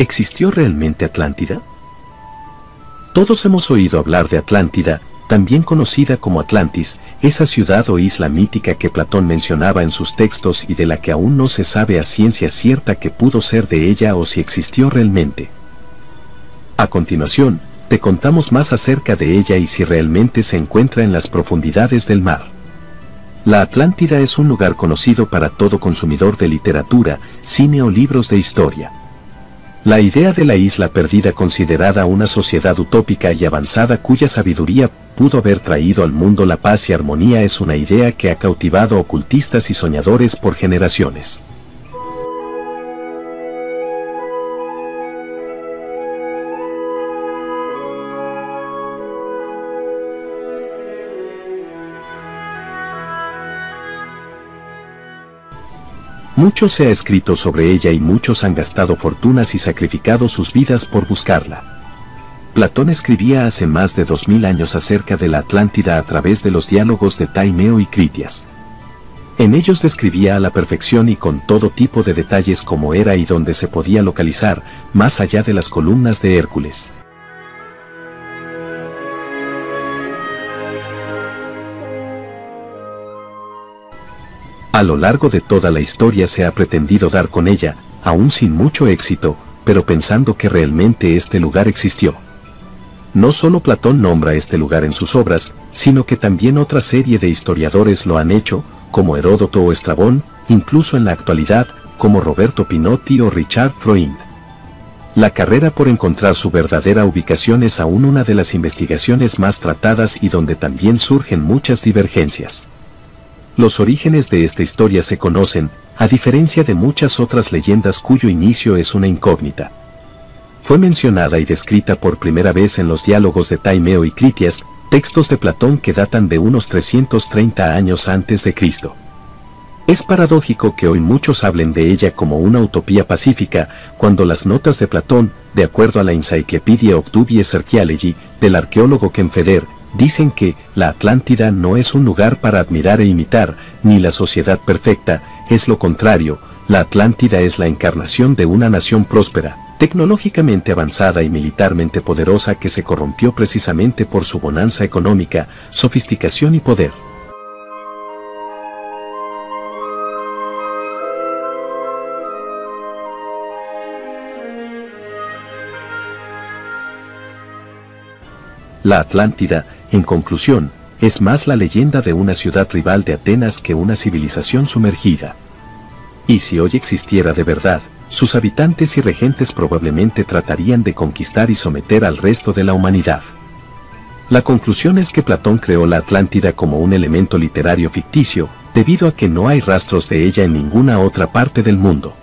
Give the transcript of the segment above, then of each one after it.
¿Existió realmente Atlántida? Todos hemos oído hablar de Atlántida, también conocida como Atlantis, esa ciudad o isla mítica que Platón mencionaba en sus textos y de la que aún no se sabe a ciencia cierta qué pudo ser de ella o si existió realmente. A continuación, te contamos más acerca de ella y si realmente se encuentra en las profundidades del mar. La Atlántida es un lugar conocido para todo consumidor de literatura, cine o libros de historia. La idea de la isla perdida, considerada una sociedad utópica y avanzada cuya sabiduría pudo haber traído al mundo la paz y armonía, es una idea que ha cautivado a ocultistas y soñadores por generaciones. Mucho se ha escrito sobre ella y muchos han gastado fortunas y sacrificado sus vidas por buscarla. Platón escribía hace más de 2000 años acerca de la Atlántida a través de los diálogos de Taimeo y Critias. En ellos describía a la perfección y con todo tipo de detalles cómo era y dónde se podía localizar, más allá de las columnas de Hércules. A lo largo de toda la historia se ha pretendido dar con ella, aún sin mucho éxito, pero pensando que realmente este lugar existió. No solo Platón nombra este lugar en sus obras, sino que también otra serie de historiadores lo han hecho, como Heródoto o Estrabón, incluso en la actualidad, como Roberto Pinotti o Richard Freund. La carrera por encontrar su verdadera ubicación es aún una de las investigaciones más tratadas y donde también surgen muchas divergencias. Los orígenes de esta historia se conocen, a diferencia de muchas otras leyendas cuyo inicio es una incógnita. Fue mencionada y descrita por primera vez en los diálogos de Taimeo y Critias, textos de Platón que datan de unos 330 años antes de Cristo. Es paradójico que hoy muchos hablen de ella como una utopía pacífica, cuando las notas de Platón, de acuerdo a la Encyclopedia of Dubious Archaeology, del arqueólogo Ken Feder, dicen que la Atlántida no es un lugar para admirar e imitar, ni la sociedad perfecta, es lo contrario, la Atlántida es la encarnación de una nación próspera, tecnológicamente avanzada y militarmente poderosa que se corrompió precisamente por su bonanza económica, sofisticación y poder. La Atlántida, en conclusión, es más la leyenda de una ciudad rival de Atenas que una civilización sumergida. Y si hoy existiera de verdad, sus habitantes y regentes probablemente tratarían de conquistar y someter al resto de la humanidad. La conclusión es que Platón creó la Atlántida como un elemento literario ficticio, debido a que no hay rastros de ella en ninguna otra parte del mundo.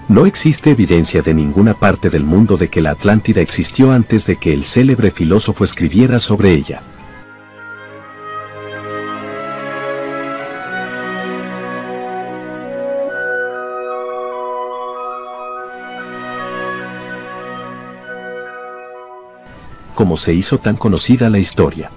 No existe evidencia de ninguna parte del mundo de que la Atlántida existió antes de que el célebre filósofo escribiera sobre ella. ¿Cómo se hizo tan conocida la historia?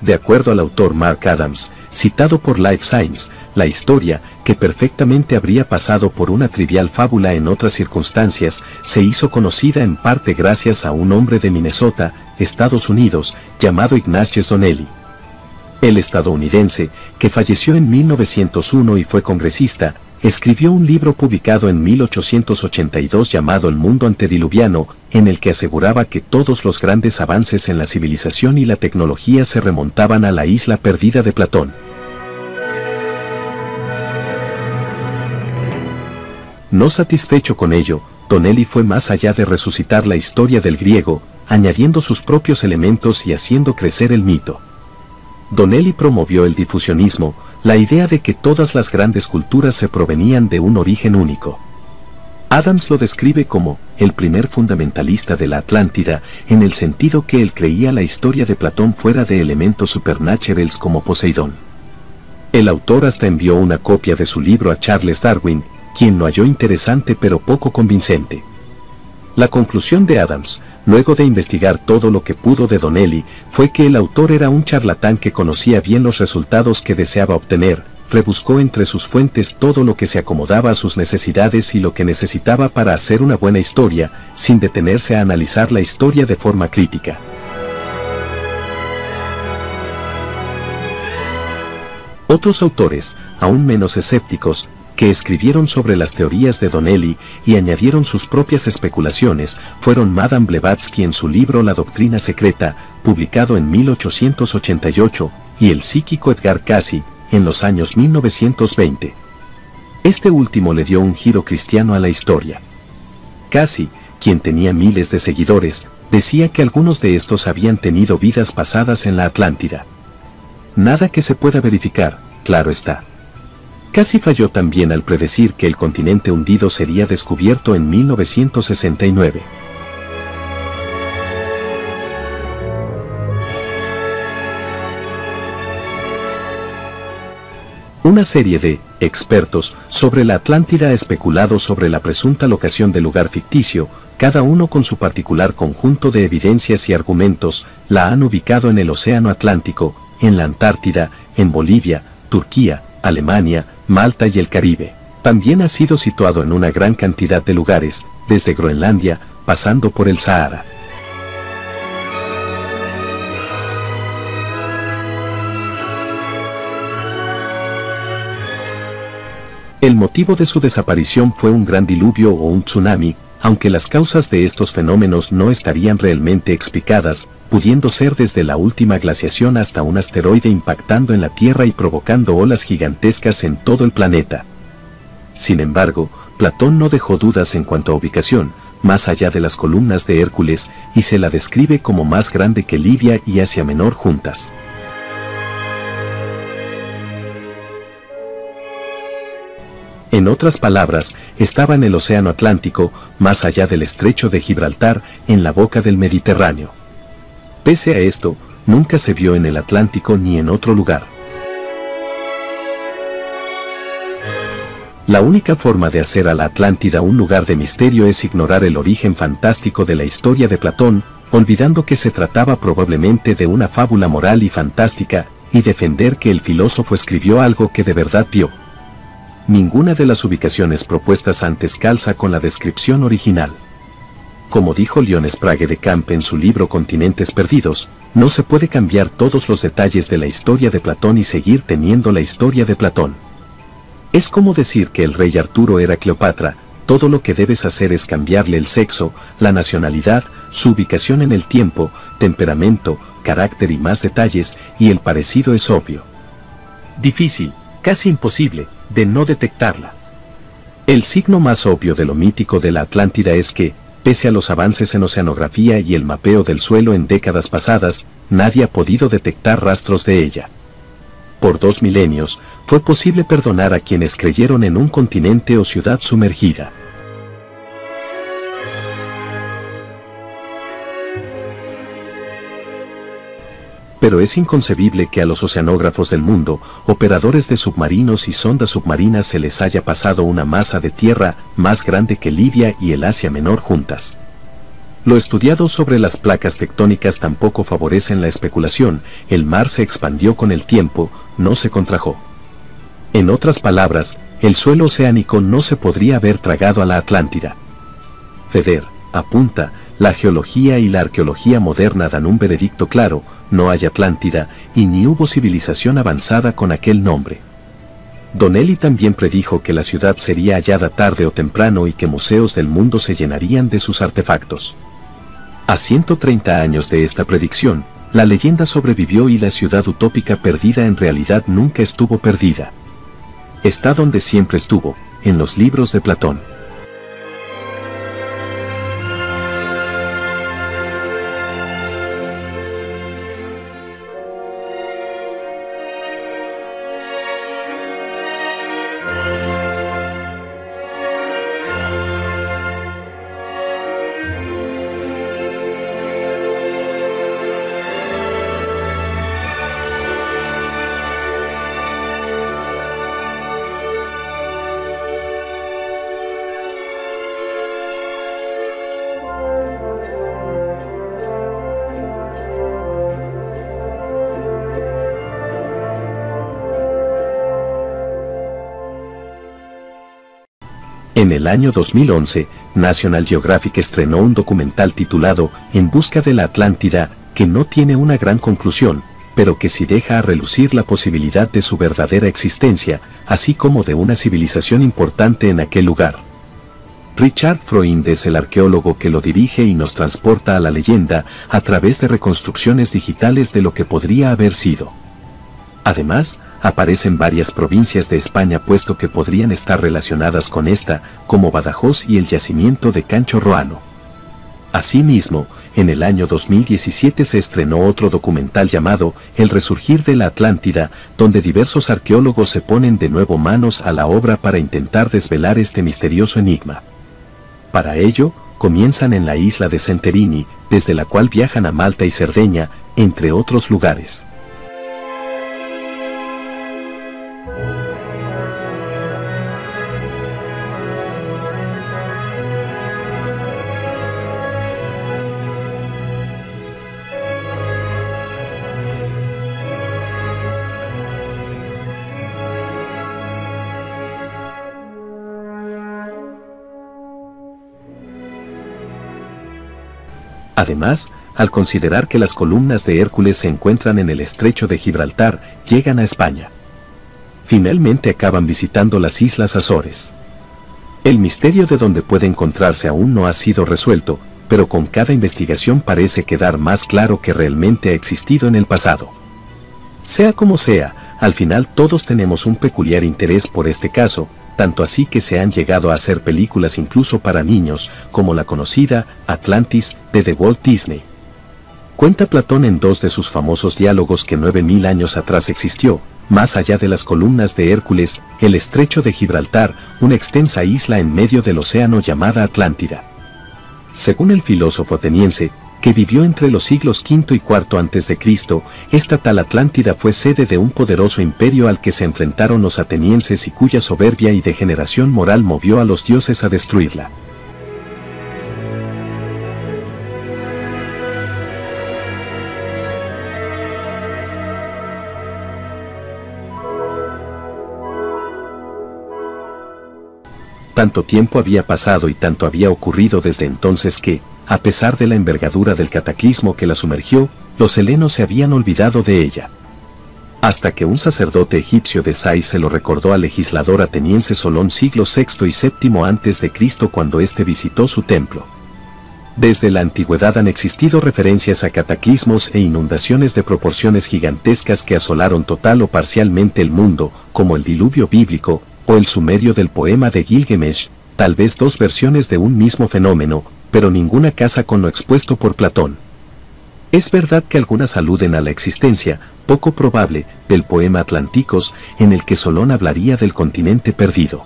De acuerdo al autor Mark Adams, citado por Life Science, la historia, que perfectamente habría pasado por una trivial fábula en otras circunstancias, se hizo conocida en parte gracias a un hombre de Minnesota, Estados Unidos, llamado Ignatius Donnelly. El estadounidense, que falleció en 1901 y fue congresista, escribió un libro publicado en 1882 llamado El mundo antediluviano, en el que aseguraba que todos los grandes avances en la civilización y la tecnología se remontaban a la isla perdida de Platón. No satisfecho con ello, Donnelly fue más allá de resucitar la historia del griego, añadiendo sus propios elementos y haciendo crecer el mito. Donnelly promovió el difusionismo, la idea de que todas las grandes culturas se provenían de un origen único. Adams lo describe como el primer fundamentalista de la Atlántida, en el sentido que él creía la historia de Platón fuera de elementos supernaturales como Poseidón. El autor hasta envió una copia de su libro a Charles Darwin, quien lo halló interesante pero poco convincente. La conclusión de Adams, luego de investigar todo lo que pudo de Donnelly, fue que el autor era un charlatán que conocía bien los resultados que deseaba obtener, rebuscó entre sus fuentes todo lo que se acomodaba a sus necesidades y lo que necesitaba para hacer una buena historia, sin detenerse a analizar la historia de forma crítica. Otros autores, aún menos escépticos, que escribieron sobre las teorías de Donnelly y añadieron sus propias especulaciones, fueron Madame Blavatsky en su libro La Doctrina Secreta, publicado en 1888, y el psíquico Edgar Cayce, en los años 1920. Este último le dio un giro cristiano a la historia. Cayce, quien tenía miles de seguidores, decía que algunos de estos habían tenido vidas pasadas en la Atlántida. Nada que se pueda verificar, claro está. Cayce falló también al predecir que el continente hundido sería descubierto en 1969. Una serie de expertos sobre la Atlántida ha especulado sobre la presunta locación del lugar ficticio, cada uno con su particular conjunto de evidencias y argumentos. La han ubicado en el Océano Atlántico, en la Antártida, en Bolivia, Turquía, Alemania, Malta y el Caribe. También ha sido situado en una gran cantidad de lugares, desde Groenlandia, pasando por el Sahara. El motivo de su desaparición fue un gran diluvio o un tsunami, aunque las causas de estos fenómenos no estarían realmente explicadas, pudiendo ser desde la última glaciación hasta un asteroide impactando en la Tierra y provocando olas gigantescas en todo el planeta. Sin embargo, Platón no dejó dudas en cuanto a ubicación, más allá de las columnas de Hércules, y se la describe como más grande que Libia y Asia Menor juntas. En otras palabras, estaba en el Océano Atlántico, más allá del Estrecho de Gibraltar, en la boca del Mediterráneo. Pese a esto, nunca se vio en el Atlántico ni en otro lugar. La única forma de hacer a la Atlántida un lugar de misterio es ignorar el origen fantástico de la historia de Platón, olvidando que se trataba probablemente de una fábula moral y fantástica, y defender que el filósofo escribió algo que de verdad vio. Ninguna de las ubicaciones propuestas antes calza con la descripción original. Como dijo Leon Sprague de Camp en su libro Continentes Perdidos, no se puede cambiar todos los detalles de la historia de Platón y seguir teniendo la historia de Platón. Es como decir que el rey Arturo era Cleopatra, todo lo que debes hacer es cambiarle el sexo, la nacionalidad, su ubicación en el tiempo, temperamento, carácter y más detalles, y el parecido es obvio. Difícil, casi imposible, de no detectarla. El signo más obvio de lo mítico de la Atlántida es que, pese a los avances en oceanografía y el mapeo del suelo en décadas pasadas, nadie ha podido detectar rastros de ella. Por 2 milenios, fue posible perdonar a quienes creyeron en un continente o ciudad sumergida. Pero es inconcebible que a los oceanógrafos del mundo, operadores de submarinos y sondas submarinas se les haya pasado una masa de tierra más grande que Libia y el Asia Menor juntas. Lo estudiado sobre las placas tectónicas tampoco favorecen la especulación, el mar se expandió con el tiempo, no se contrajo. En otras palabras, el suelo oceánico no se podría haber tragado a la Atlántida. Feder apunta, la geología y la arqueología moderna dan un veredicto claro, no hay Atlántida, y ni hubo civilización avanzada con aquel nombre. Donnelly también predijo que la ciudad sería hallada tarde o temprano y que museos del mundo se llenarían de sus artefactos. A 130 años de esta predicción, la leyenda sobrevivió y la ciudad utópica perdida en realidad nunca estuvo perdida. Está donde siempre estuvo, en los libros de Platón. En el año 2011, National Geographic estrenó un documental titulado En busca de la Atlántida, que no tiene una gran conclusión, pero que sí deja a relucir la posibilidad de su verdadera existencia, así como de una civilización importante en aquel lugar. Richard Freund es el arqueólogo que lo dirige y nos transporta a la leyenda a través de reconstrucciones digitales de lo que podría haber sido. Además, aparecen varias provincias de España puesto que podrían estar relacionadas con esta, como Badajoz y el yacimiento de Cancho Roano. Asimismo, en el año 2017 se estrenó otro documental llamado El resurgir de la Atlántida, donde diversos arqueólogos se ponen de nuevo manos a la obra para intentar desvelar este misterioso enigma. Para ello, comienzan en la isla de Santorini, desde la cual viajan a Malta y Cerdeña, entre otros lugares. Además, al considerar que las columnas de Hércules se encuentran en el estrecho de Gibraltar, llegan a España. Finalmente acaban visitando las Islas Azores. El misterio de dónde puede encontrarse aún no ha sido resuelto, pero con cada investigación parece quedar más claro que realmente ha existido en el pasado. Sea como sea, al final todos tenemos un peculiar interés por este caso, tanto así que se han llegado a hacer películas incluso para niños, como la conocida Atlantis de The Walt Disney. Cuenta Platón en dos de sus famosos diálogos que 9000 años atrás existió, más allá de las columnas de Hércules, el estrecho de Gibraltar, una extensa isla en medio del océano llamada Atlántida. Según el filósofo ateniense, que vivió entre los siglos V y IV a.C., esta tal Atlántida fue sede de un poderoso imperio al que se enfrentaron los atenienses y cuya soberbia y degeneración moral movió a los dioses a destruirla. Tanto tiempo había pasado y tanto había ocurrido desde entonces que, a pesar de la envergadura del cataclismo que la sumergió, los helenos se habían olvidado de ella. Hasta que un sacerdote egipcio de Sais se lo recordó al legislador ateniense Solón siglos VI y VII a.C. cuando éste visitó su templo. Desde la antigüedad han existido referencias a cataclismos e inundaciones de proporciones gigantescas que asolaron total o parcialmente el mundo, como el diluvio bíblico, o el sumerio del poema de Gilgamesh, tal vez dos versiones de un mismo fenómeno, pero ninguna casa con lo expuesto por Platón. Es verdad que algunas aluden a la existencia, poco probable, del poema Atlánticos, en el que Solón hablaría del continente perdido.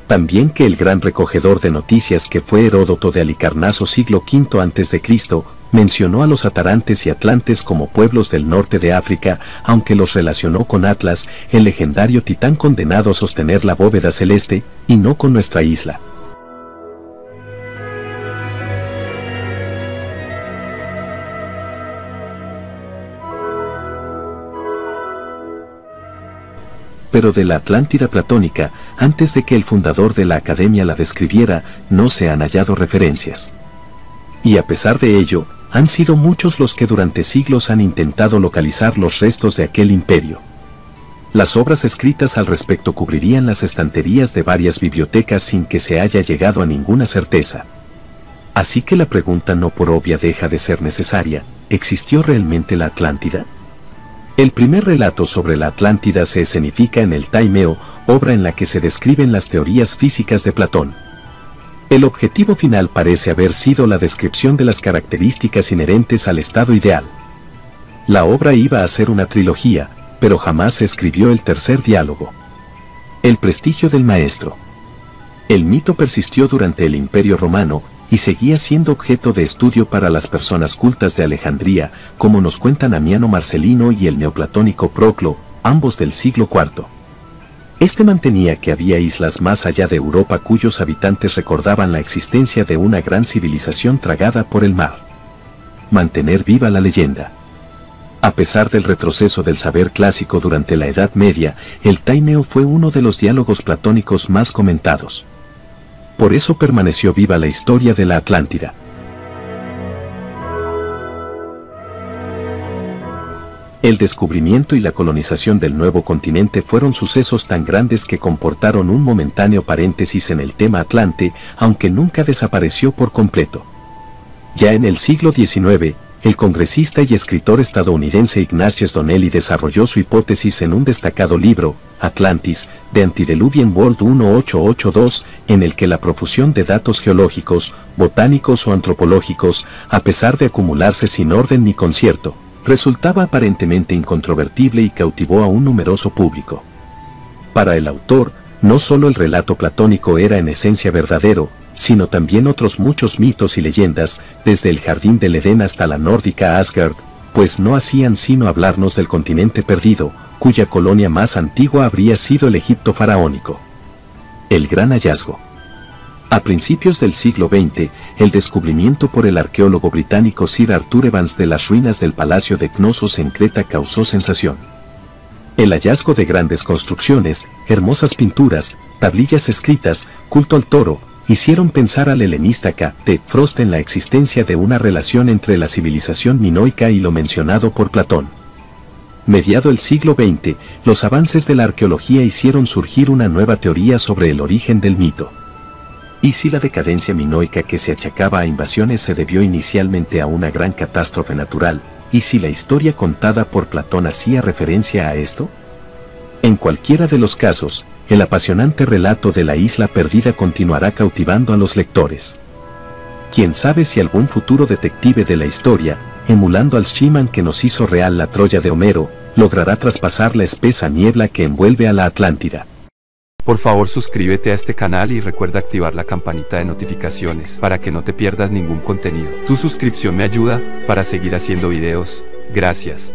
También que el gran recogedor de noticias que fue Heródoto de Halicarnaso siglo V a.C., mencionó a los atarantes y atlantes como pueblos del norte de África, aunque los relacionó con Atlas, el legendario titán condenado a sostener la bóveda celeste, y no con nuestra isla. Pero de la Atlántida platónica, antes de que el fundador de la academia la describiera, no se han hallado referencias. Y a pesar de ello, han sido muchos los que durante siglos han intentado localizar los restos de aquel imperio. Las obras escritas al respecto cubrirían las estanterías de varias bibliotecas sin que se haya llegado a ninguna certeza. Así que la pregunta no por obvia deja de ser necesaria: ¿existió realmente la Atlántida? El primer relato sobre la Atlántida se escenifica en el Taimeo, obra en la que se describen las teorías físicas de Platón. El objetivo final parece haber sido la descripción de las características inherentes al estado ideal. La obra iba a ser una trilogía, pero jamás se escribió el tercer diálogo. El prestigio del maestro. El mito persistió durante el Imperio Romano, y seguía siendo objeto de estudio para las personas cultas de Alejandría, como nos cuentan Amiano Marcelino y el neoplatónico Proclo, ambos del siglo IV. Este mantenía que había islas más allá de Europa cuyos habitantes recordaban la existencia de una gran civilización tragada por el mar. Mantener viva la leyenda. A pesar del retroceso del saber clásico durante la Edad Media, el Taimeo fue uno de los diálogos platónicos más comentados. por eso permaneció viva la historia de la Atlántida. El descubrimiento y la colonización del nuevo continente fueron sucesos tan grandes que comportaron un momentáneo paréntesis en el tema Atlante, aunque nunca desapareció por completo. Ya en el siglo XIX, el congresista y escritor estadounidense Ignatius Donnelly desarrolló su hipótesis en un destacado libro, Atlantis, The Antediluvian World 1882, en el que la profusión de datos geológicos, botánicos o antropológicos, a pesar de acumularse sin orden ni concierto, resultaba aparentemente incontrovertible y cautivó a un numeroso público. Para el autor, no solo el relato platónico era en esencia verdadero, sino también otros muchos mitos y leyendas, desde el jardín del Edén hasta la nórdica Asgard, pues no hacían sino hablarnos del continente perdido, cuya colonia más antigua habría sido el Egipto faraónico. El gran hallazgo. A principios del siglo XX, el descubrimiento por el arqueólogo británico Sir Arthur Evans de las ruinas del Palacio de Cnosos en Creta causó sensación. El hallazgo de grandes construcciones, hermosas pinturas, tablillas escritas, culto al toro, hicieron pensar al helenista K. T. Frost en la existencia de una relación entre la civilización minoica y lo mencionado por Platón. Mediado el siglo XX, los avances de la arqueología hicieron surgir una nueva teoría sobre el origen del mito. ¿Y si la decadencia minoica que se achacaba a invasiones se debió inicialmente a una gran catástrofe natural? ¿Y si la historia contada por Platón hacía referencia a esto? En cualquiera de los casos, el apasionante relato de la isla perdida continuará cautivando a los lectores. Quién sabe si algún futuro detective de la historia, emulando al Shimán que nos hizo real la Troya de Homero, logrará traspasar la espesa niebla que envuelve a la Atlántida. Por favor, suscríbete a este canal y recuerda activar la campanita de notificaciones para que no te pierdas ningún contenido. Tu suscripción me ayuda para seguir haciendo videos. Gracias.